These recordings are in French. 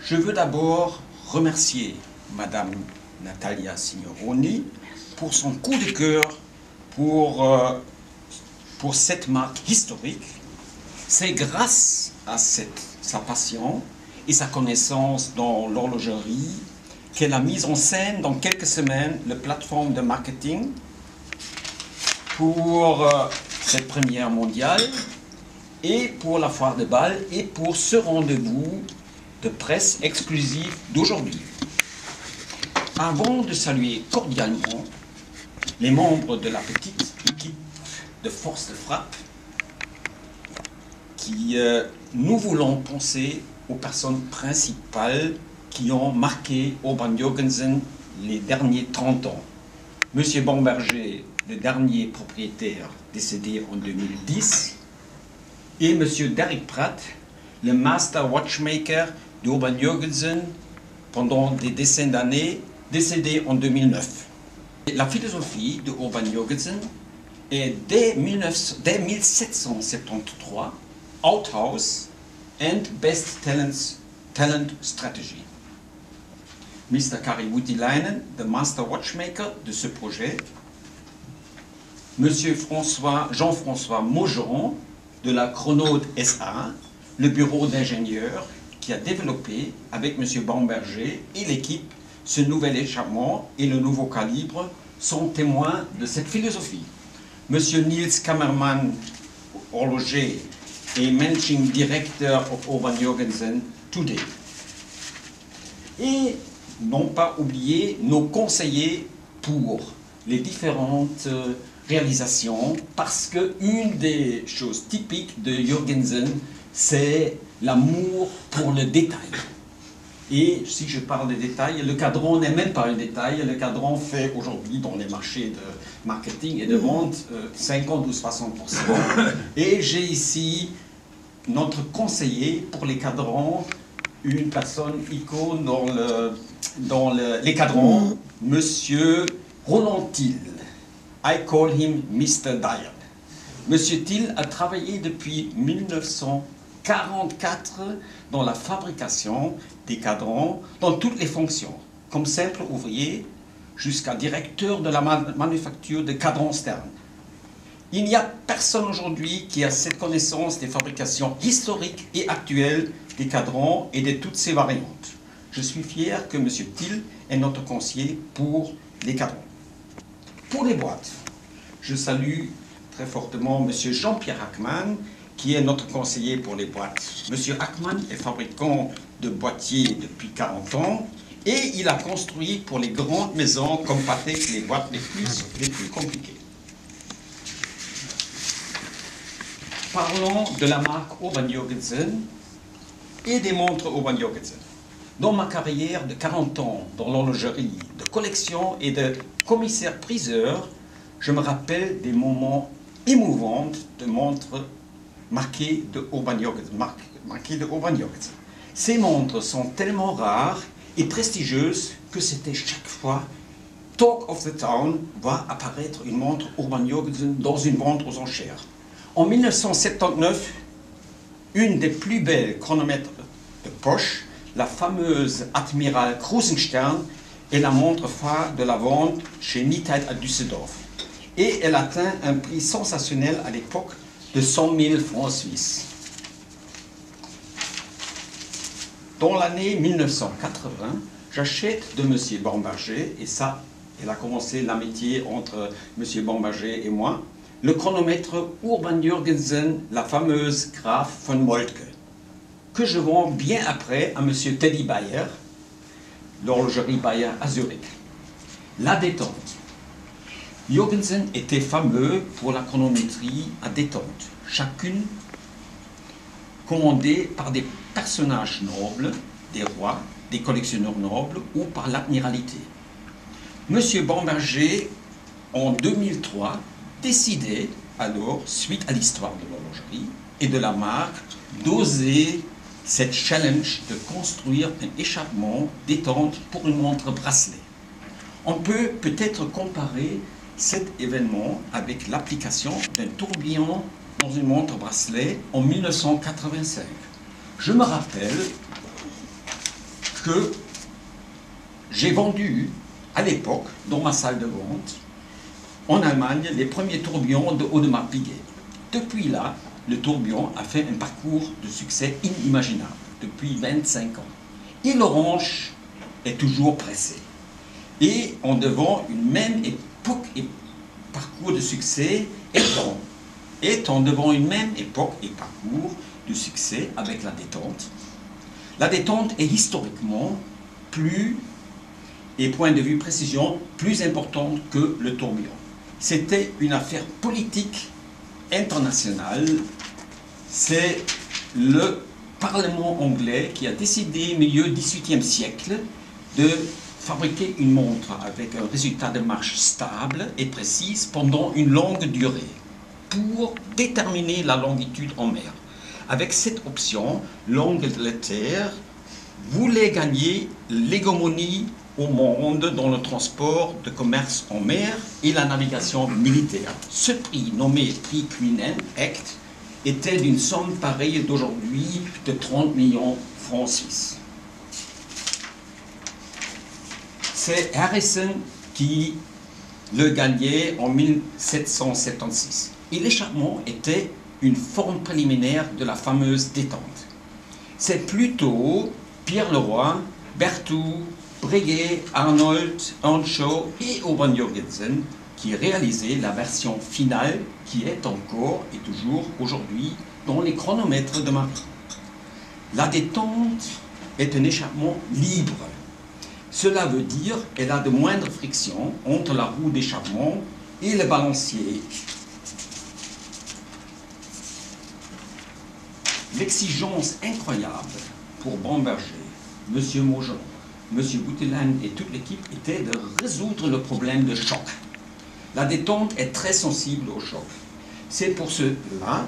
Je veux d'abord remercier Madame Natalia Signoroni pour son coup de cœur pour cette marque historique. C'est grâce à sa passion et sa connaissance dans l'horlogerie qu'elle a mis en scène dans quelques semaines la plateforme de marketing pour cette première mondiale et pour la foire de Bâle et pour ce rendez-vous de presse exclusif d'aujourd'hui. Avant de saluer cordialement les membres de la petite équipe de force de frappe, nous voulons penser aux personnes principales qui ont marqué Urban Jorgensen les derniers 30 ans. Monsieur Bamberger, le dernier propriétaire décédé en 2010, et Monsieur Derek Pratt, le master watchmaker d'Urban Jorgensen pendant des dizaines d'années, décédé en 2009. La philosophie de Urban Jorgensen est dès 1773 Outhouse and Best Talent Strategy. Mr. Kari Voutilainen, le master watchmaker de ce projet, Monsieur Jean-François Maugeron de la Chronode SA, le bureau d'ingénieurs qui a développé avec Monsieur Bamberger et l'équipe ce nouvel échappement et le nouveau calibre sont témoins de cette philosophie. Monsieur Niels Kammermann, horloger et Managing Director of Urban Jorgensen today. Et non pas oublier nos conseillers pour les différentes réalisations, parce qu'une des choses typiques de Jorgensen, c'est l'amour pour le détail. Et si je parle de détail, le cadran n'est même pas un détail. Le cadran fait aujourd'hui dans les marchés de marketing et de vente 50 ou 60%. Et j'ai ici notre conseiller pour les cadrans, une personne icône dans les cadrans, Monsieur Roland Thiel. I call him Mr. Dial. Monsieur Thiel a travaillé depuis 1944 dans la fabrication des cadrans dans toutes les fonctions, comme simple ouvrier jusqu'à directeur de la manufacture de cadrans Stern. Il n'y a personne aujourd'hui qui a cette connaissance des fabrications historiques et actuelles des cadrans et de toutes ces variantes. Je suis fier que M. Thiel est notre conseiller pour les cadrans. Pour les boîtes, je salue très fortement M. Jean-Pierre Ackmann, qui est notre conseiller pour les boîtes. M. Ackmann est fabricant de boîtiers depuis 40 ans et il a construit pour les grandes maisons comme Patek les boîtes les plus compliquées. Parlons de la marque Urban Jorgensen et des montres Urban Jorgensen. Dans ma carrière de 40 ans dans l'horlogerie, de collection et de commissaire-priseur, je me rappelle des moments émouvants de montres marquées de Urban Jorgensen. Ces montres sont tellement rares et prestigieuses que c'était chaque fois Talk of the Town va apparaître une montre Urban Jorgensen dans une vente aux enchères. En 1979, une des plus belles chronomètres de poche, la fameuse Admiral Krusenstern, est la montre phare de la vente chez Nitide à Düsseldorf. Et elle atteint un prix sensationnel à l'époque de 100 000 francs suisses. Dans l'année 1980, j'achète de M. Bamberger, et ça, elle a commencé l'amitié entre M. Bamberger et moi, le chronomètre Urban Jorgensen, la fameuse Graf von Moltke, que je vends bien après à M. Teddy Bayer, l'horlogerie Bayer à Zurich. La détente. Jorgensen était fameux pour la chronométrie à détente, chacune commandée par des personnages nobles, des rois, des collectionneurs nobles ou par l'admiralité. M. Bamberger, en 2003, décidait alors, suite à l'histoire de l'horlogerie et de la marque, d'oser cette challenge de construire un échappement détente pour une montre bracelet. On peut peut-être comparer cet événement avec l'application d'un tourbillon dans une montre bracelet en 1985. Je me rappelle que j'ai vendu à l'époque, dans ma salle de vente, en Allemagne, les premiers tourbillons de Audemars Piguet. Depuis là, le tourbillon a fait un parcours de succès inimaginable, depuis 25 ans. Et l'orange est toujours pressé. Et en devant une même époque et parcours de succès, étant devant une même époque et parcours de succès avec la détente. La détente est historiquement plus, et point de vue précision, plus importante que le tourbillon. C'était une affaire politique internationale. C'est le Parlement anglais qui a décidé, au milieu du XVIIIe siècle, de fabriquer une montre avec un résultat de marche stable et précise pendant une longue durée pour déterminer la longitude en mer. Avec cette option, l'Angleterre voulait gagner l'hégémonie au monde dans le transport de commerce en mer et la navigation militaire. Ce prix, nommé prix Queen Act, était d'une somme pareille d'aujourd'hui de 30 millions francs suisses. C'est Harrison qui le gagnait en 1776. Et l'échappement était une forme préliminaire de la fameuse détente. C'est plutôt Pierre Leroy, Berthoud, Breguet, Arnold, Earnshaw et Urban Jorgensen qui réalisaient la version finale qui est encore et toujours aujourd'hui dans les chronomètres de marine. La détente est un échappement libre. Cela veut dire qu'elle a de moindres frictions entre la roue d'échappement et le balancier. L'exigence incroyable pour Bamberger, M. Maugeon, M. Boutelain et toute l'équipe était de résoudre le problème de choc. La détente est très sensible au choc. C'est pour cela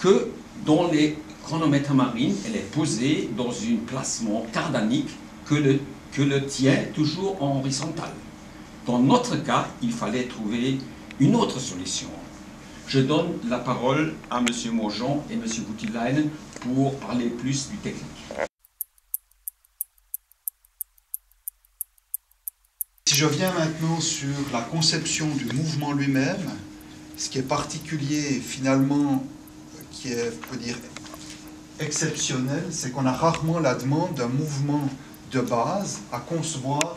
que dans les chronomètres marines, elle est posée dans un placement cardanique que le tient toujours en horizontal. Dans notre cas, il fallait trouver une autre solution. Je donne la parole à M. Maugeon et M. Boutelain pour parler plus du technique. Si je viens maintenant sur la conception du mouvement lui-même, ce qui est particulier finalement, qui est, on peut dire, exceptionnel, c'est qu'on a rarement la demande d'un mouvement de base à concevoir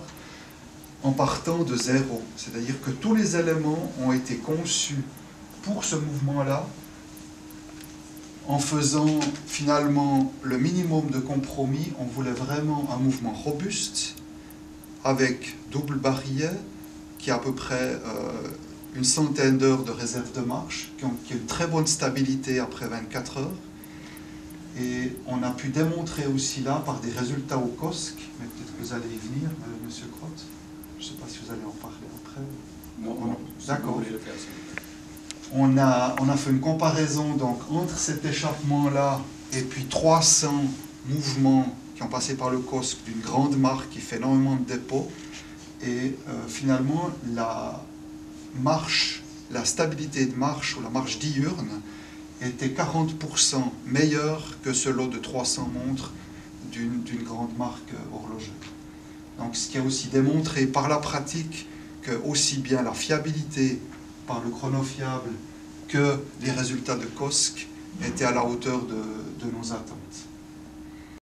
en partant de zéro. C'est-à-dire que tous les éléments ont été conçus pour ce mouvement-là, en faisant finalement le minimum de compromis. On voulait vraiment un mouvement robuste, avec double barillet, qui a à peu près une centaine d'heures de réserve de marche, qui a une très bonne stabilité après 24 heures. Et on a pu démontrer aussi là, par des résultats au COSC, mais peut-être que vous allez y venir, M. Crotte. Je ne sais pas si vous allez en parler après. Non, d'accord. On a fait une comparaison donc, entre cet échappement-là et puis 300 mouvements qui ont passé par le COSC d'une grande marque qui fait énormément de dépôts. Et finalement, la marche, la stabilité de marche ou la marche diurne était 40% meilleure que ce lot de 300 montres d'une grande marque horlogère. Donc, ce qui a aussi démontré par la pratique que aussi bien la fiabilité par le chrono fiable que les résultats de COSC étaient à la hauteur de nos attentes.